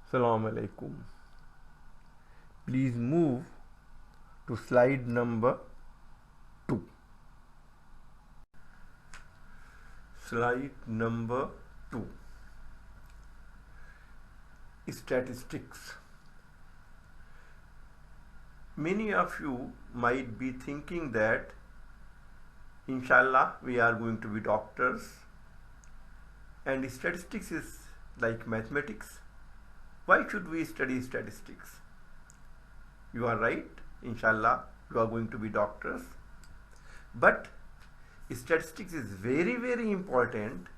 Assalamu alaikum. Please move to slide number 2. Slide number 2. Statistics. Many of you might be thinking that inshallah we are going to be doctors and statistics is like mathematics. Why should we study statistics? You are right, inshallah you are going to be doctors, but statistics is very, very important,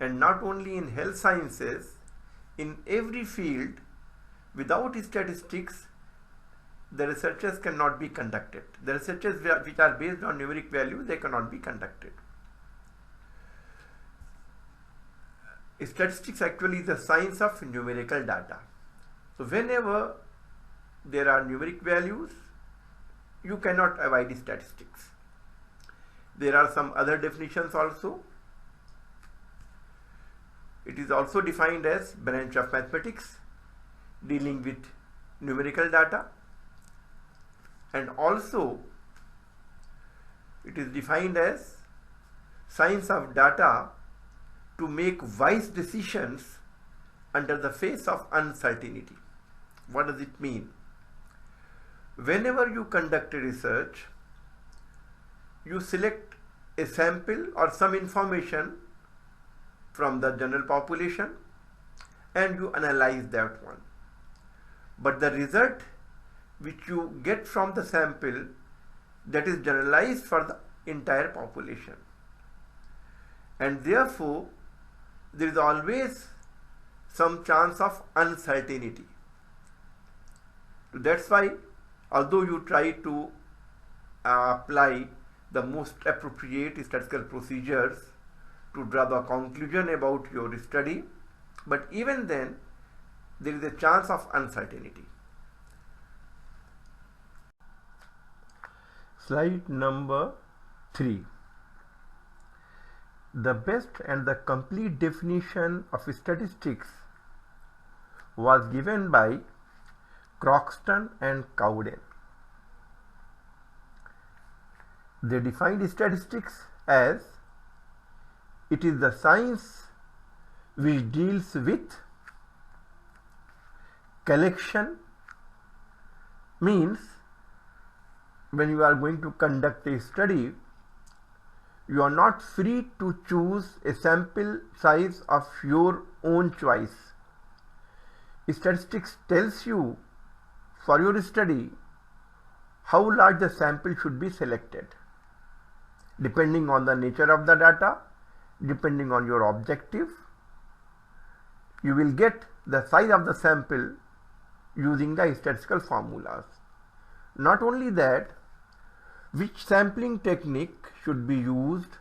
and not only in health sciences, in every field. Without statistics the researches cannot be conducted. The researches which are based on numeric values, they cannot be conducted. Statistics actually is the science of numerical data. So whenever there are numeric values, you cannot avoid statistics. There are some other definitions also. It is also defined as branch of mathematics dealing with numerical data, and also it is defined as science of data to make wise decisions under the face of uncertainty. What does it mean? Whenever you conduct a research, you select a sample or some information from the general population and you analyze that one. But the result which you get from the sample, that is generalized for the entire population, and therefore there is always some chance of uncertainty. That's why, although you try to apply the most appropriate statistical procedures to draw the conclusion about your study, but even then there is a chance of uncertainty. Slide number 3. The best and the complete definition of statistics was given by Croxton and Cowden. They defined statistics as it is the science which deals with collection, means when you are going to conduct a study, you are not free to choose a sample size of your own choice. Statistics tells you for your study how large the sample should be selected. Depending on the nature of the data, depending on your objective, you will get the size of the sample using the statistical formulas. Not only that, which sampling technique should be used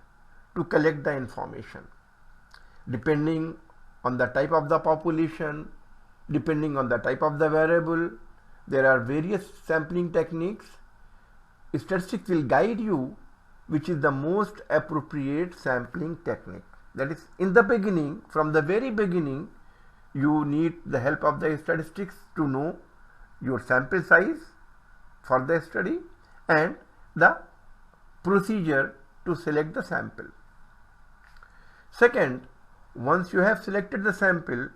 to collect the information. Depending on the type of the population, depending on the type of the variable, there are various sampling techniques. Statistics will guide you which is the most appropriate sampling technique. That is, in the beginning, from the very beginning, you need the help of the statistics to know your sample size for the study and the procedure to select the sample. Second, once you have selected the sample,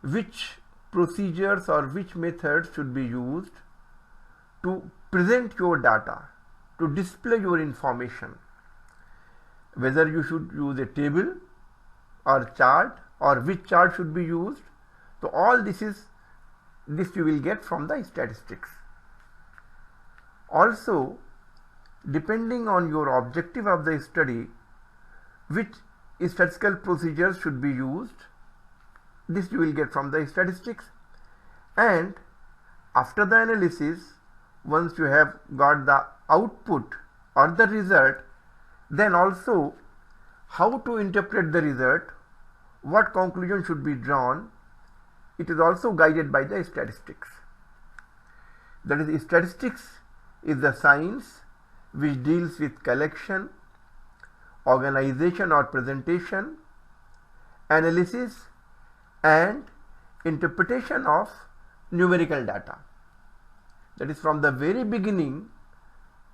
which procedures or which methods should be used to present your data, to display your information, whether you should use a table or chart, or which chart should be used. So all this you will get from the statistics. Also, depending on your objective of the study, which statistical procedures should be used, this you will get from the statistics. And after the analysis, once you have got the output or the result, then also how to interpret the result, what conclusion should be drawn, it is also guided by the statistics. That is, statistics is the science which deals with collection, organization or presentation, analysis, and interpretation of numerical data. That is, from the very beginning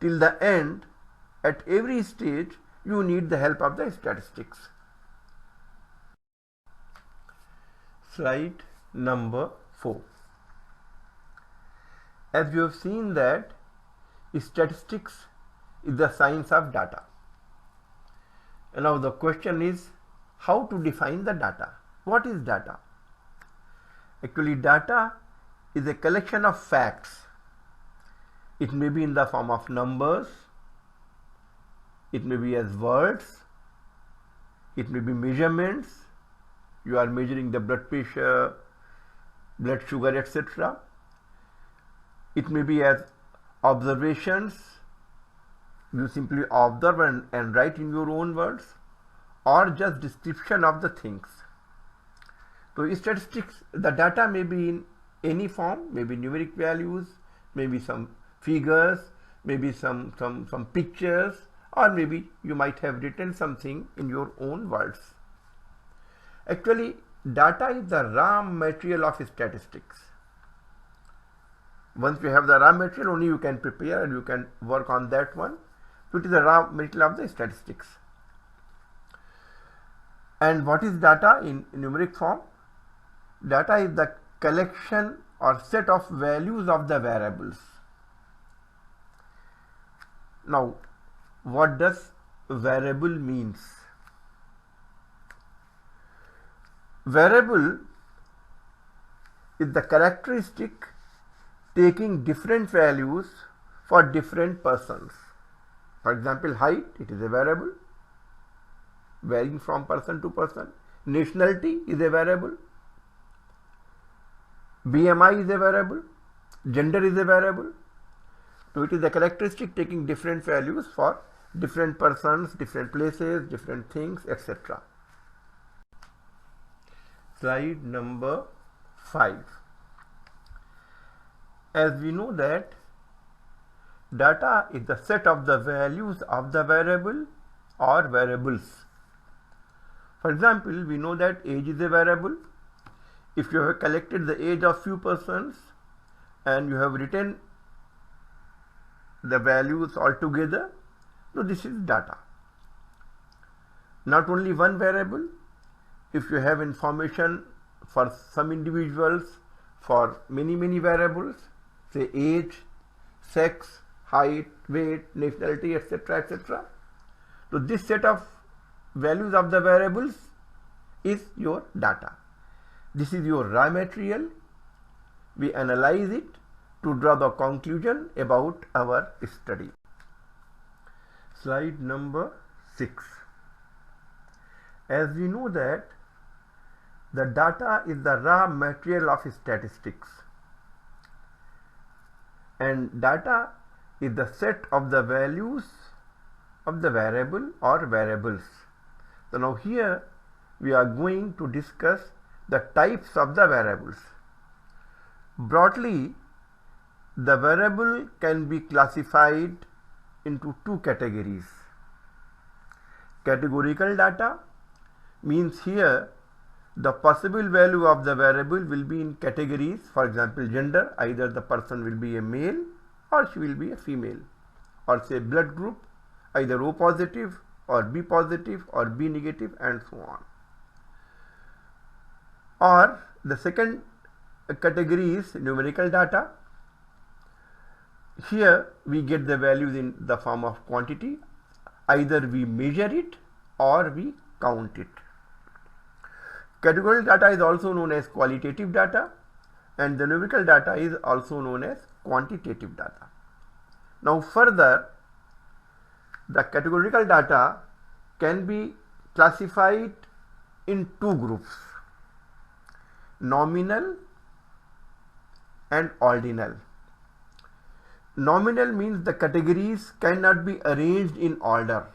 till the end, at every stage you need the help of the statistics. Slide number 4. As you have seen that statistics is the science of data. And now the question is how to define the data. What is data? Actually, data is a collection of facts. It may be in the form of numbers, it may be as words, it may be measurements. You are measuring the blood pressure, blood sugar, etc. It may be as observations. You simply observe and write in your own words, or just description of the things. So statistics, the data may be in any form, maybe numeric values, maybe some figures, maybe some pictures, or maybe you might have written something in your own words. Actually, data is the raw material of statistics. Once you have the raw material, only you can prepare and you can work on that one. So it is the raw material of the statistics. And what is data in numeric form? Data is the collection or set of values of the variables. Now, what does variable means? Variable is the characteristic taking different values for different persons. For example, height, it is a variable, varying from person to person. Nationality is a variable. BMI is a variable. Gender is a variable. So it is a characteristic taking different values for different persons, different places, different things, etc. Slide number 5. As we know that data is the set of the values of the variable or variables. For example, we know that age is a variable. If you have collected the age of few persons and you have written the values all together, so this is data. Not only one variable, if you have information for some individuals for many variables, say age, sex, height, weight, nationality, etc., etc. So this set of values of the variables is your data. This is your raw material. We analyze it to draw the conclusion about our study. Slide number 6. As we know that the data is the raw material of statistics, and data is the set of the values of the variable or variables. So now here we are going to discuss the types of the variables. Broadly, the variable can be classified into two categories. Categorical data means here the possible value of the variable will be in categories. For example, gender, either the person will be a male or she will be a female, or say blood group, either O positive or B positive or B negative, and so on. Or the second category is numerical data. Here we get the values in the form of quantity, either we measure it or we count it. Categorical data is also known as qualitative data, and the numerical data is also known as quantitative data. Now further, the categorical data can be classified in two groups: nominal and ordinal. Nominal means the categories cannot be arranged in order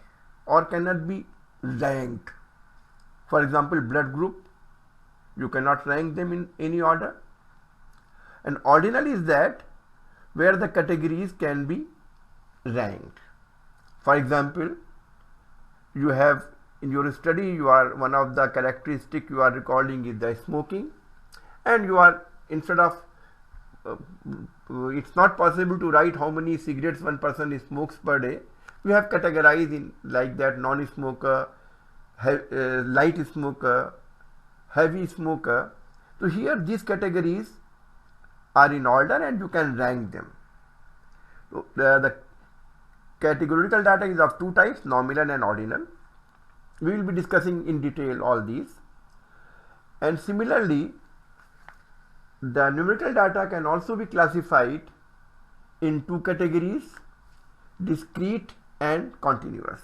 or cannot be ranked. For example, blood group, you cannot rank them in any order. And ordinal is that where the categories can be ranked. For example, you have in your study, you are one of the characteristic you are recalling is the smoking, and you are, instead of it's not possible to write how many cigarettes one person smokes per day. We have categorized in like that: non-smoker, light smoker, heavy smoker. So here these categories are in order and you can rank them. So the categorical data is of two types: nominal and ordinal. We will be discussing in detail all these. And similarly, the numerical data can also be classified in two categories: discrete and continuous.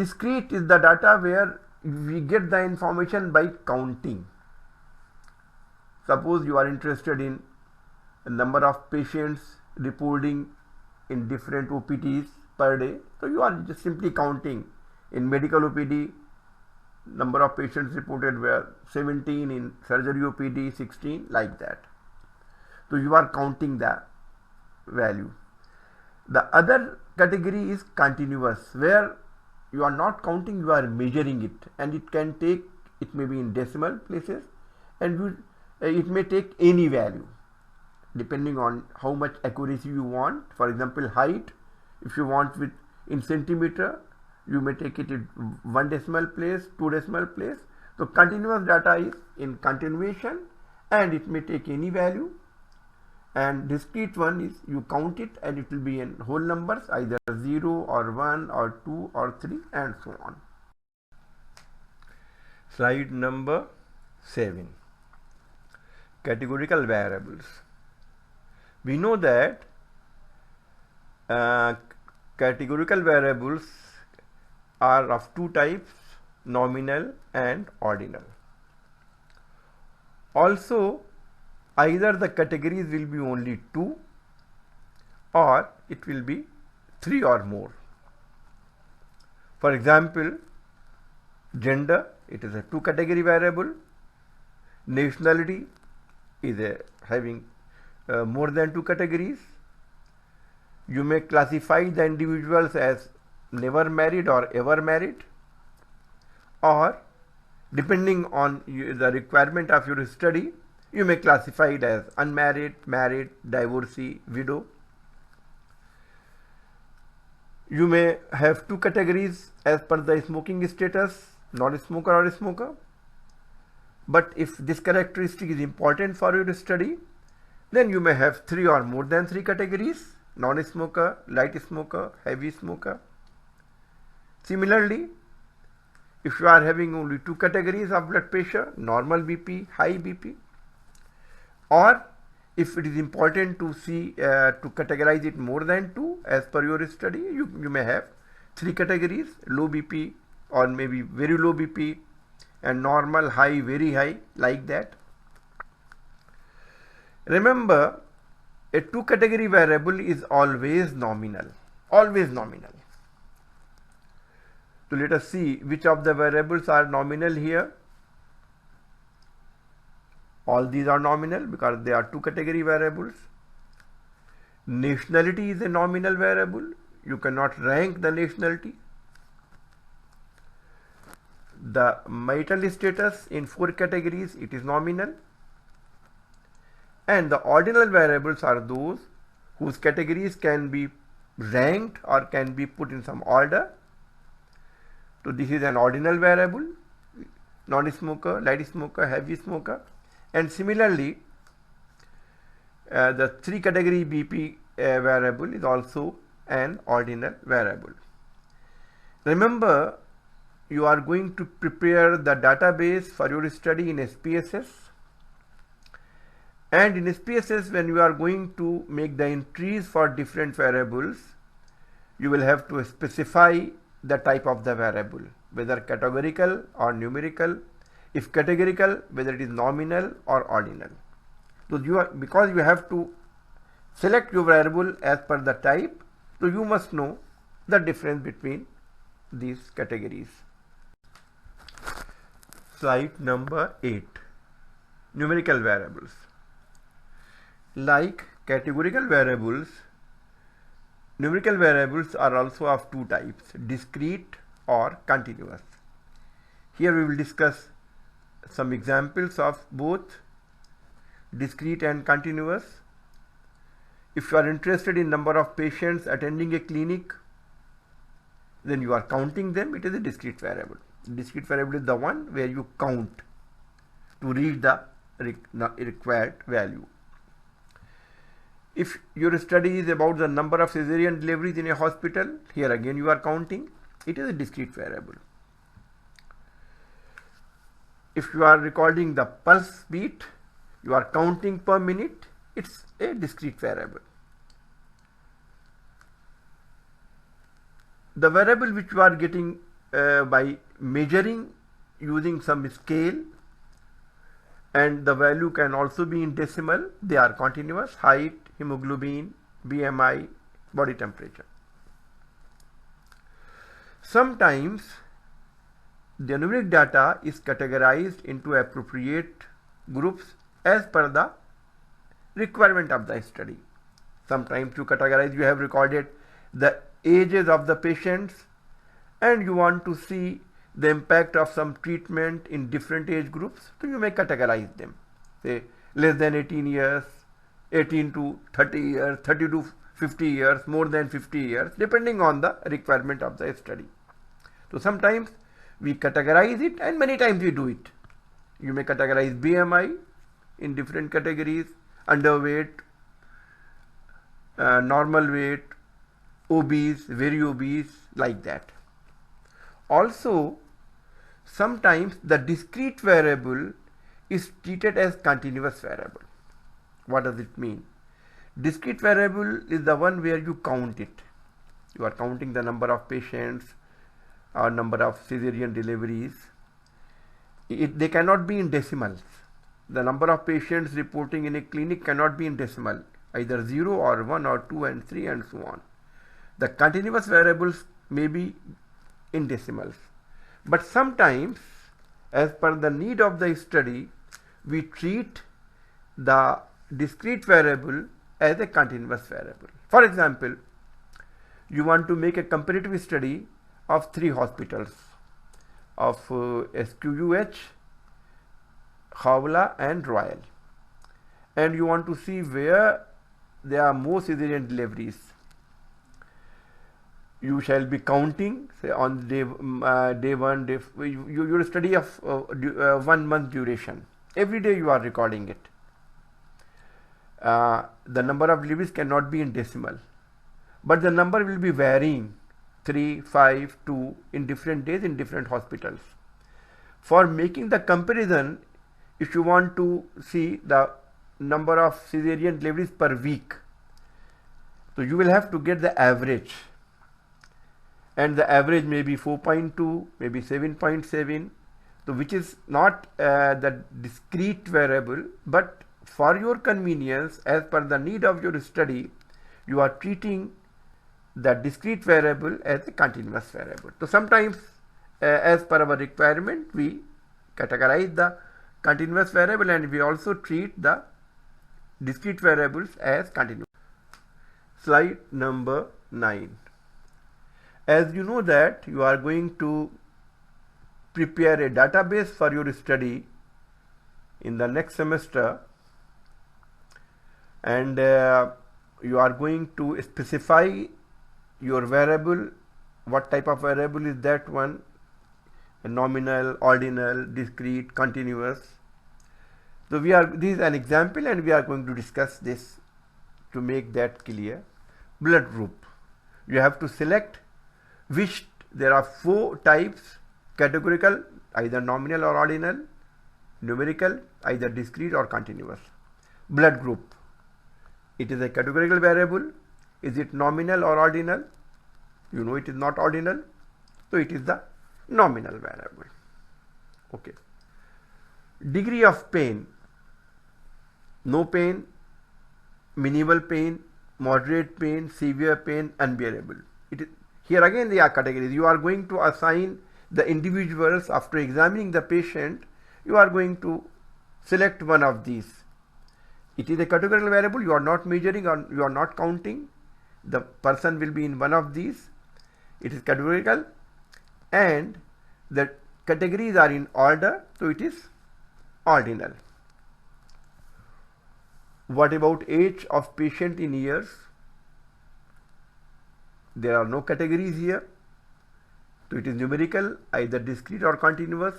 Discrete is the data where we get the information by counting. Suppose you are interested in a number of patients reporting in different OPDs per day. So you are just simply counting. In medical OPD, number of patients reported were 17, in surgery OPD 16, like that. So you are counting the value. The other category is continuous, where you are not counting, you are measuring it, and it can take, it may be in decimal places, and it may take any value depending on how much accuracy you want. For example, height, if you want with in centimeter, you may take it in 1 decimal place, 2 decimal place. So continuous data is in continuation and it may take any value, and discrete one is you count it and it will be in whole numbers, either 0 or 1 or 2 or 3 and so on. Slide number 7. Categorical variables. We know that categorical variables are of two types: nominal and ordinal. Also, either the categories will be only two or it will be three or more. For example, gender, it is a two category variable. Nationality is having more than two categories. You may classify the individuals as never married or ever married, or depending on the requirement of your study, you may classify it as unmarried, married, divorcee, widow. You may have two categories as per the smoking status: non-smoker or smoker. But if this characteristic is important for your study, then you may have three or more than three categories: non-smoker, light smoker, heavy smoker. Similarly, if you are having only two categories of blood pressure, normal BP, high BP, or if it is important to see to categorize it more than two as per your study, you may have three categories: low BP or maybe very low BP, and normal, high, very high, like that. Remember, a two category variable is always nominal, always nominal. So let us see which of the variables are nominal here. All these are nominal because they are two category variables. Nationality is a nominal variable. You cannot rank the nationality. The marital status in four categories, it is nominal. And the ordinal variables are those whose categories can be ranked or can be put in some order. So this is an ordinal variable: non-smoker, light smoker, heavy smoker. And similarly, the three category BP variable is also an ordinal variable. Remember, you are going to prepare the database for your study in SPSS. And in SPSS, when you are going to make the entries for different variables, you will have to specify the type of the variable, whether categorical or numerical. If categorical, whether it is nominal or ordinal. So because you have to select your variable as per the type, so you must know the difference between these categories. Slide number 8. Numerical variables. Like categorical variables, numerical variables are also of two types: discrete or continuous. Here we will discuss some examples of both discrete and continuous. If you are interested in number of patients attending a clinic, then you are counting them. It is a discrete variable. Discrete variable is the one where you count to reach the required value. If your study is about the number of cesarean deliveries in a hospital, here again you are counting. It is a discrete variable. If you are recording the pulse beat, you are counting per minute, it's a discrete variable. The variable which you are getting by measuring using some scale, and the value can also be in decimal, they are continuous: height, hemoglobin, BMI, body temperature. Sometimes the numeric data is categorized into appropriate groups as per the requirement of the study. Sometimes you categorize, you have recorded the ages of the patients and you want to see the impact of some treatment in different age groups, so you may categorize them. Say less than 18 years, 18 to 30 years, 30 to 50 years, more than 50 years, depending on the requirement of the study. So sometimes we categorize it and many times we do it. You may categorize BMI in different categories: underweight, normal weight, obese, very obese, like that. Also, sometimes the discrete variable is treated as continuous variable. What does it mean? Discrete variable is the one where you count it. You are counting the number of patients or number of cesarean deliveries. They cannot be in decimals. The number of patients reporting in a clinic cannot be in decimal, either 0 or 1 or 2 and 3 and so on. The continuous variables may be in decimals. But sometimes, as per the need of the study, we treat the discrete variable as a continuous variable. For example, you want to make a comparative study of 3 hospitals of SQUH, Howla and Royal, and you want to see where there are more cesarean deliveries. You shall be counting, say on day 1, your study of 1 month duration. Every day you are recording it. The number of deliveries cannot be in decimal, but the number will be varying 3, 5, 2 in different days in different hospitals. For making the comparison, if you want to see the number of cesarean deliveries per week, so you will have to get the average, and the average may be 4.2, maybe 7.7, so which is not the discrete variable, but for your convenience, as per the need of your study, you are treating the discrete variable as a continuous variable. So sometimes as per our requirement, we categorize the continuous variable and we also treat the discrete variables as continuous. Slide number 9. As you know that you are going to prepare a database for your study in the next semester, and you are going to specify your variable. What type of variable is that one? Nominal, ordinal, discrete, continuous. So this is an example and we are going to discuss this to make that clear. Blood group. You have to select which, there are 4 types: categorical, either nominal or ordinal; numerical, either discrete or continuous. Blood group. It is a categorical variable. Is it nominal or ordinal? You know it is not ordinal, so it is the nominal variable. Okay. Degree of pain: no pain, minimal pain, moderate pain, severe pain, unbearable. Here again they are categories. You are going to assign the individuals after examining the patient. You are going to select one of these. It is a categorical variable. You are not measuring or you are not counting. The person will be in one of these. It is categorical and the categories are in order, so it is ordinal. What about age of patient in years? There are no categories here. So it is numerical, either discrete or continuous.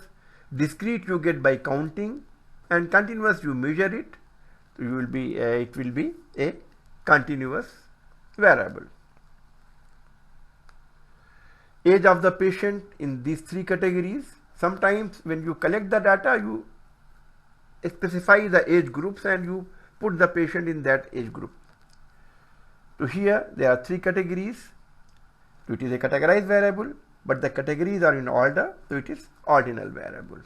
Discrete you get by counting, and continuous you measure it. So you will be it will be a continuous variable. Age of the patient in these three categories. Sometimes when you collect the data, you specify the age groups and you put the patient in that age group. So here there are three categories. So it is a categorized variable, but the categories are in order, so it is ordinal variable.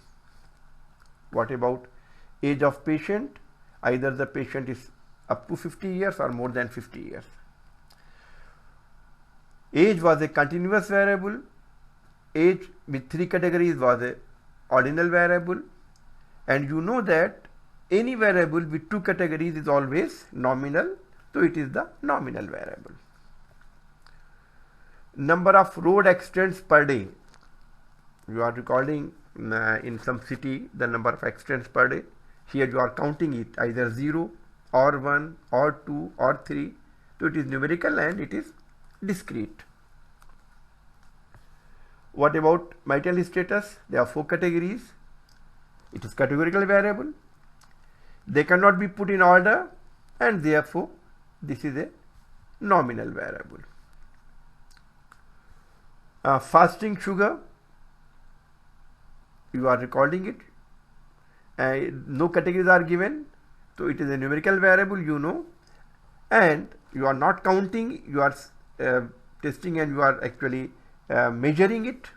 What about age of patient? Either the patient is up to 50 years or more than 50 years. Age was a continuous variable. Age with three categories was a ordinal variable, and you know that any variable with two categories is always nominal, so it is the nominal variable. Number of road accidents per day. You are recording in some city the number of accidents per day. Here you are counting it either 0 or 1 or 2 or 3. So it is numerical and it is discrete. What about marital status? There are four categories. It is categorical variable. They cannot be put in order, and therefore this is a nominal variable. Fasting sugar, you are recording it, no categories are given, so it is a numerical variable, you know, and you are not counting, you are testing and you are actually measuring it,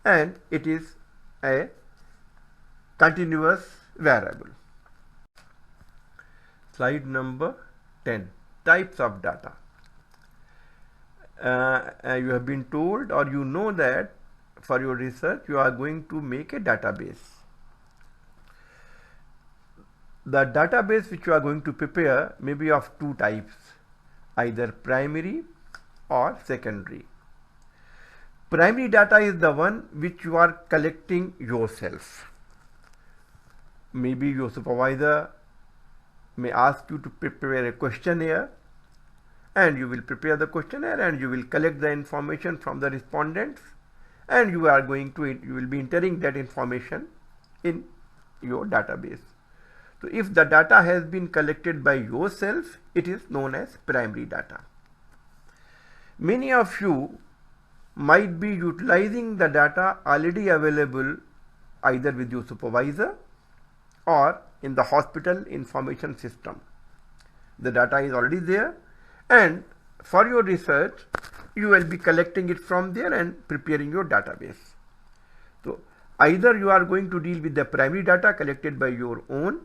and it is a continuous variable. Slide number 10, types of data. You have been told, or you know, that for your research you are going to make a database. The database which you are going to prepare may be of two types, either primary or secondary. Primary data is the one which you are collecting yourself. Maybe your supervisor may ask you to prepare a questionnaire, and you will prepare the questionnaire and you will collect the information from the respondents, and you will be entering that information in your database. So if the data has been collected by yourself, it is known as primary data. Many of you might be utilizing the data already available either with your supervisor or in the hospital information system. The data is already there, and for your research you will be collecting it from there and preparing your database. So either you are going to deal with the primary data collected by your own,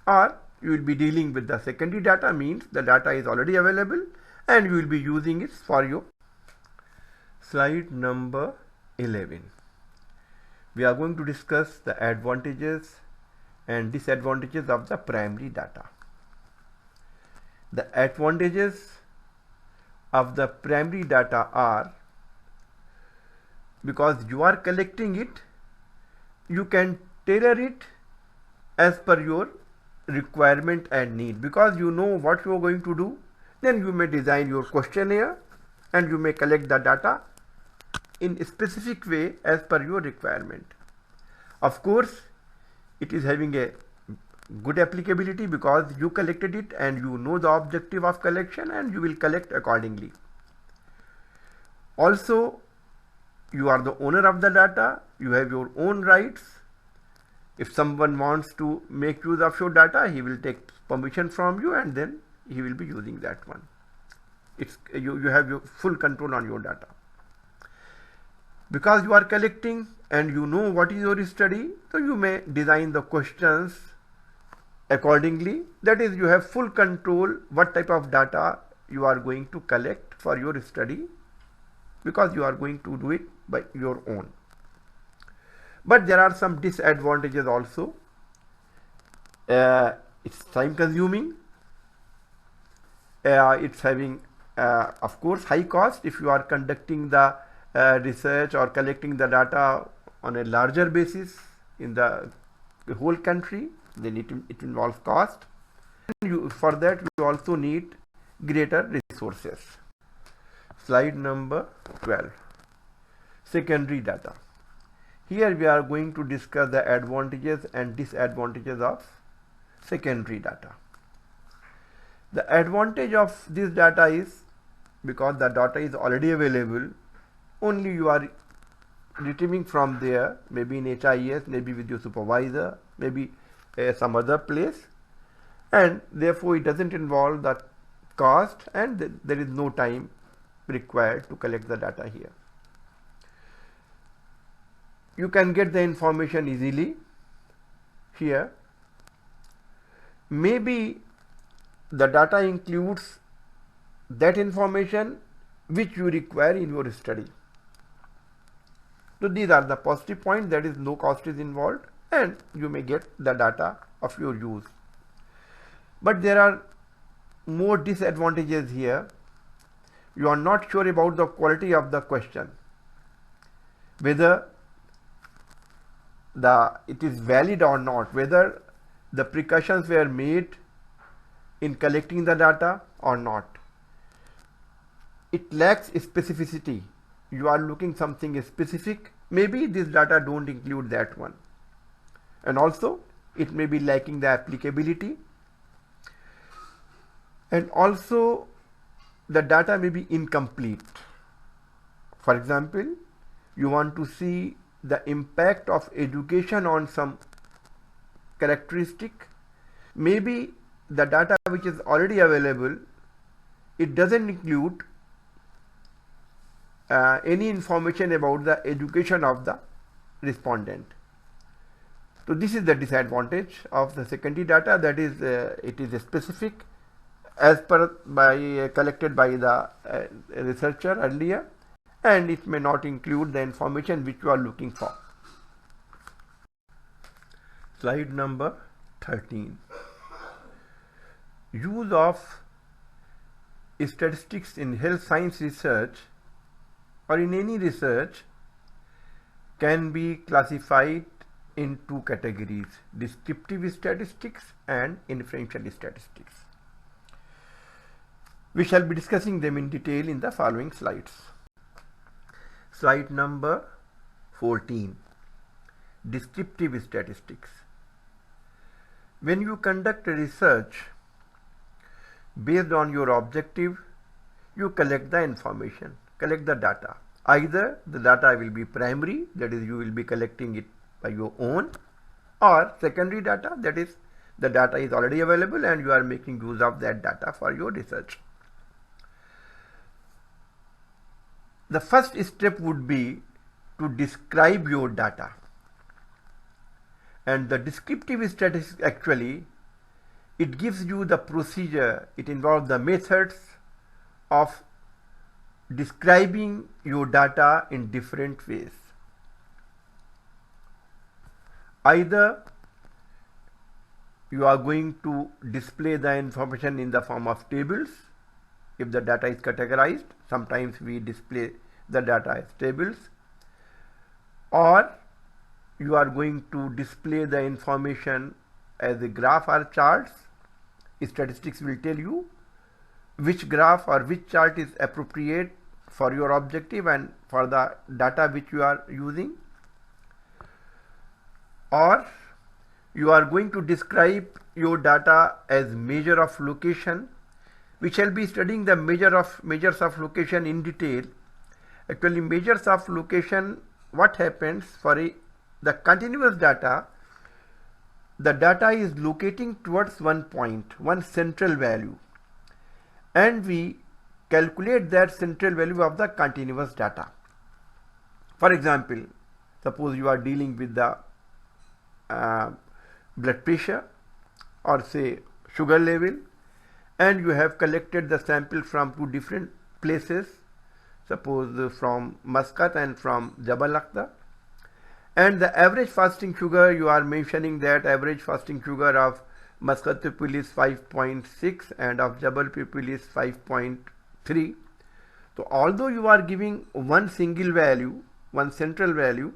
or you will be dealing with the secondary data, means the data is already available and you will be using it for your. Slide number 11. We are going to discuss the advantages and disadvantages of the primary data. The advantages of the primary data are, because you are collecting it, you can tailor it as per your requirement and need. Because you know what you are going to do, then you may design your questionnaire and you may collect the data in a specific way as per your requirement. Of course, it is having a good applicability because you collected it and you know the objective of collection and you will collect accordingly. Also, you are the owner of the data, you have your own rights. If someone wants to make use of your data, he will take permission from you and then he will be using that one. You have your full control on your data. Because you are collecting and you know what is your study, so you may design the questions accordingly. That is, you have full control what type of data you are going to collect for your study, because you are going to do it by your own. But there are some disadvantages also. It's time consuming. It's having of course high cost if you are conducting the research or collecting the data on a larger basis in the the whole country, then it involves cost. And for that you also need greater resources. Slide number 12. Secondary data. Here we are going to discuss the advantages and disadvantages of secondary data. The advantage of this data is, because the data is already available, only you are retrieving from there, maybe in HIS, maybe with your supervisor, maybe some other place, and therefore it doesn't involve the cost, and there is no time required to collect the data here. You can get the information easily here. Maybe the data includes that information which you require in your study. So these are the positive points, that is no cost is involved and you may get the data of your use. But there are more disadvantages here. You are not sure about the quality of the question, whether it is valid or not, whether the precautions were made in collecting the data or not. It lacks specificity. You are looking something specific, maybe this data don't include that one, and also it may be lacking the applicability, and also the data may be incomplete. For example, you want to see the impact of education on some characteristic, maybe the data which is already available, it doesn't include any information about the education of the respondent. So this is the disadvantage of the secondary data, that is it is specific as per collected by the researcher earlier, and it may not include the information which you are looking for. Slide number 13. Use of statistics in health science research or in any research can be classified in two categories: descriptive statistics and inferential statistics. We shall be discussing them in detail in the following slides. Slide number 14. Descriptive statistics. When you conduct a research based on your objective, you collect the information, collect the data. Either the data will be primary, that is you will be collecting it by your own, or secondary data, that is the data is already available and you are making use of that data for your research. The first step would be to describe your data, and the descriptive statistics actually it gives you the procedure, it involves the methods of describing your data in different ways. Either you are going to display the information in the form of tables. If the data is categorized, sometimes we display the data as tables, or you are going to display the information as a graph or charts. Statistics will tell you which graph or which chart is appropriate for your objective and for the data which you are using. Or you are going to describe your data as measure of location. We shall be studying the measures of location in detail. Actually, measures of location, what happens for the continuous data, the data is locating towards one point, one central value, and we calculate that central value of the continuous data. For example, suppose you are dealing with the blood pressure or say sugar level, and you have collected the sample from two different places, suppose from Muscat and from Jabal Akhtar, and the average fasting sugar, you are mentioning that average fasting sugar of Muscat people is 5.6 and of Jabal people is 5.3. So although you are giving one single value, one central value,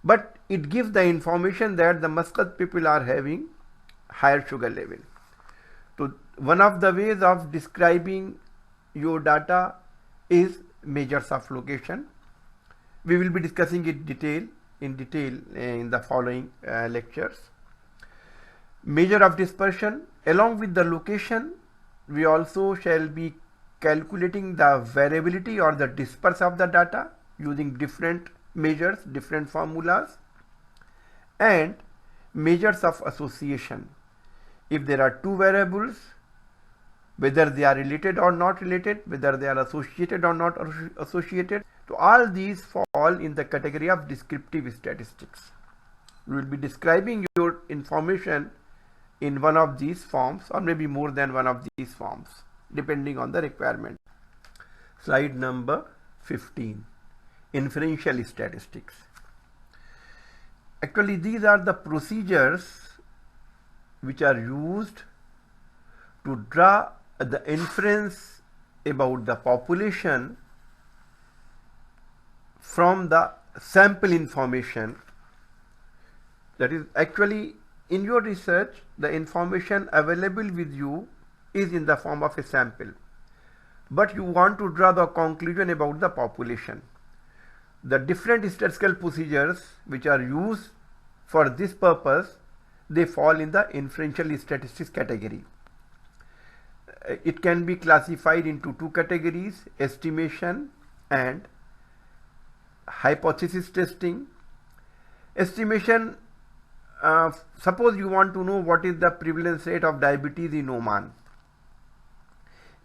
but it gives the information that the Muscat people are having higher sugar level. So one of the ways of describing your data is measures of location. We will be discussing it in detail in the following lectures. Measure of dispersion. Along with the location, we also shall be calculating the variability or the disperse of the data using different measures, different formulas, and measures of association. If there are two variables, whether they are related or not related, whether they are associated or not associated. So all these fall in the category of descriptive statistics. We will be describing your information in one of these forms or maybe more than one of these forms depending on the requirement. Slide number 15, inferential statistics. Actually, these are the procedures which are used to draw the inference about the population from the sample information. That is, actually in your research, the information available with you is in the form of a sample, but you want to draw the conclusion about the population. The different statistical procedures which are used for this purpose, they fall in the inferential statistics category. It can be classified into two categories: estimation and hypothesis testing. Estimation, suppose you want to know what is the prevalence rate of diabetes in Oman.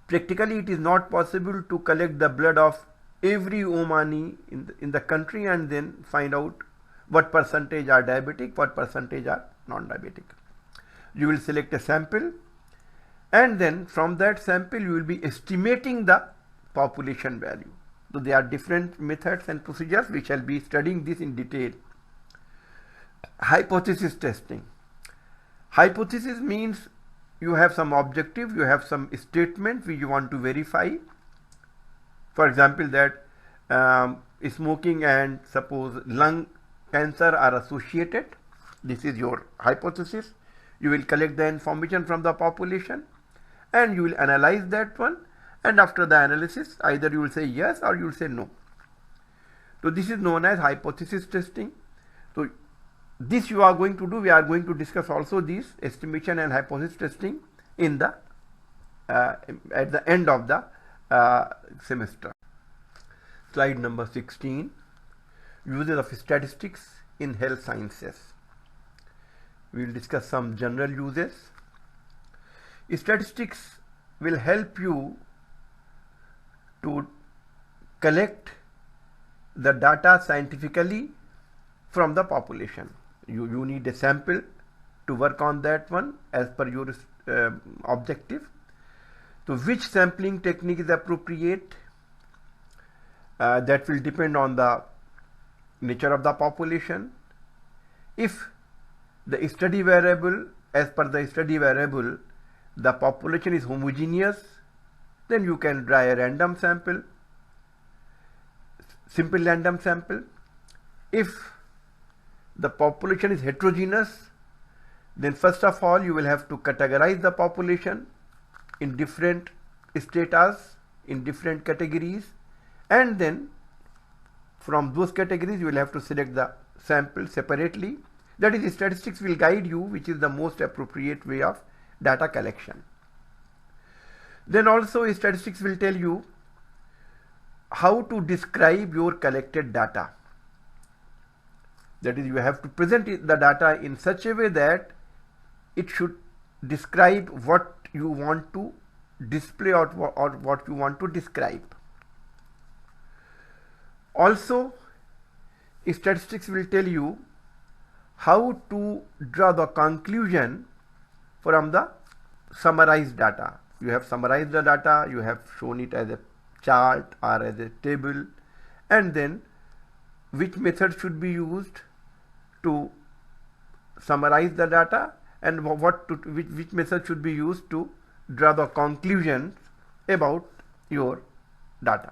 Practically, it is not possible to collect the blood of every Omani in the country and then find out what percentage are diabetic, what percentage are non-diabetic. You will select a sample, and then from that sample you will be estimating the population value. So there are different methods and procedures. We shall be studying this in detail. Hypothesis testing. Hypothesis means you have some objective, you have some statement which you want to verify. For example, that smoking and suppose lung cancer are associated. This is your hypothesis. You will collect the information from the population and you will analyze that one, and after the analysis either you will say yes or you will say no. So this is known as hypothesis testing. So this you are going to do. We are going to discuss also this estimation and hypothesis testing in the at the end of the semester. Slide number 16, uses of statistics in health sciences. We will discuss some general uses. Statistics will help you to collect the data scientifically from the population. You need a sample to work on that one as per your objective. So which sampling technique is appropriate? That will depend on the nature of the population. If the study variable, as per the study variable, the population is homogeneous, then you can draw a random sample, simple random sample. If the population is heterogeneous, then first of all you will have to categorize the population in different stratas, in different categories, and then from those categories you will have to select the sample separately. That is, statistics will guide you which is the most appropriate way of data collection. Then also statistics will tell you how to describe your collected data. That is, you have to present the data in such a way that it should describe what you want to display or what you want to describe. Also, statistics will tell you how to draw the conclusion from the summarized data. You have summarized the data, you have shown it as a chart or as a table, and then which method should be used to summarize the data and which method should be used to draw the conclusions about your data.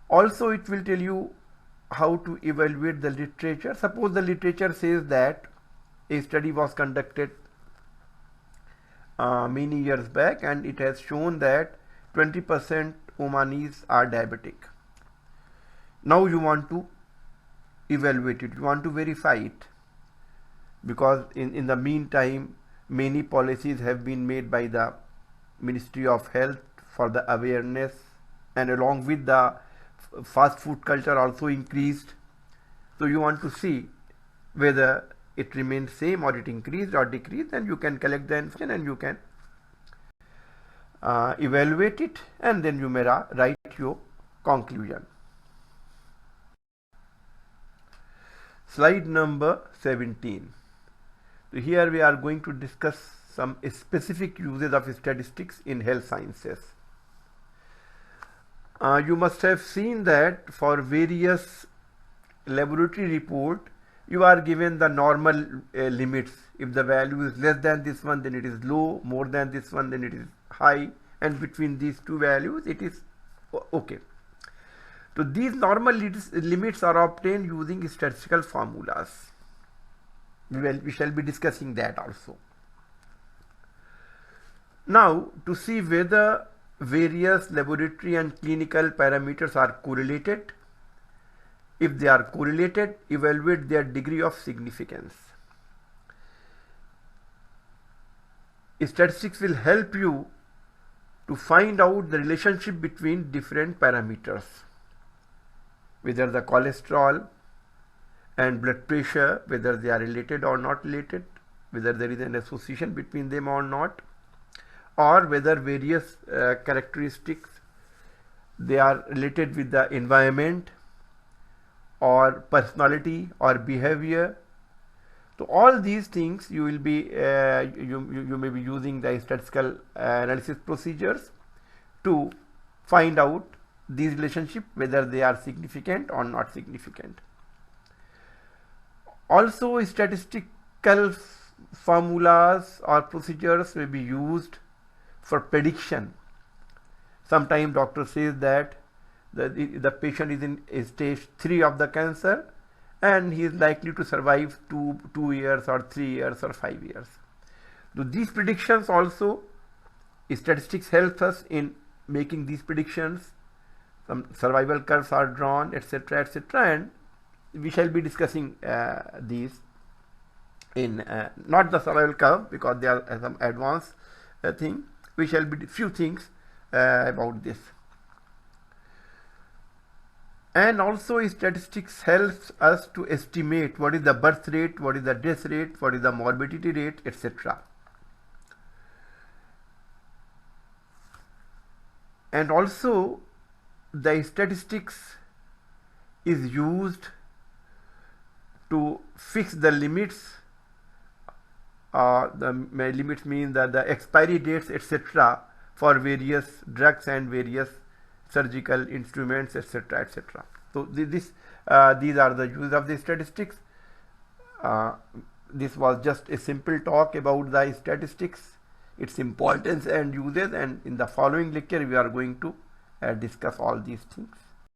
Also, it will tell you how to evaluate the literature. Suppose the literature says that a study was conducted many years back and it has shown that 20% Omanis are diabetic. Now you want to evaluate it, you want to verify it, because in the meantime many policies have been made by the Ministry of Health for the awareness, and along with the fast food culture also increased. So you want to see whether it remains same or it increased or decreased, and you can collect the information and you can evaluate it, and then you may write your conclusion. Slide number 17. So here we are going to discuss some specific uses of statistics in health sciences. You must have seen that for various laboratory report you are given the normal limits. If the value is less than this one, then it is low, more than this one, then it is high, and between these two values it is okay. So these normal limits are obtained using statistical formulas. We shall be discussing that also. Now, to see whether various laboratory and clinical parameters are correlated, if they are correlated, evaluate their degree of significance. Statistics will help you to find out the relationship between different parameters, whether the cholesterol and blood pressure, whether they are related or not related, whether there is an association between them or not, or whether various characteristics they are related with the environment or personality or behavior. So all these things you will be you may be using the statistical analysis procedures to find out these relationships, whether they are significant or not significant. Also, statistical formulas or procedures may be used for prediction. Sometimes doctor says that the patient is in stage 3 of the cancer and he is likely to survive 2 years or 3 years or 5 years. So these predictions also, statistics helps us in making these predictions. Some survival curves are drawn, etc., etc., and we shall be discussing these in not the survival curve, because they are some advanced thing. We shall be few things about this. And also statistics helps us to estimate what is the birth rate, what is the death rate, what is the morbidity rate, etc. And also the statistics is used to fix the limits. The limits mean that the expiry dates, etc., for various drugs and various surgical instruments, etc., etc. So these are the use of the statistics. This was just a simple talk about the statistics, its importance and uses, and in the following lecture we are going to discuss all these things.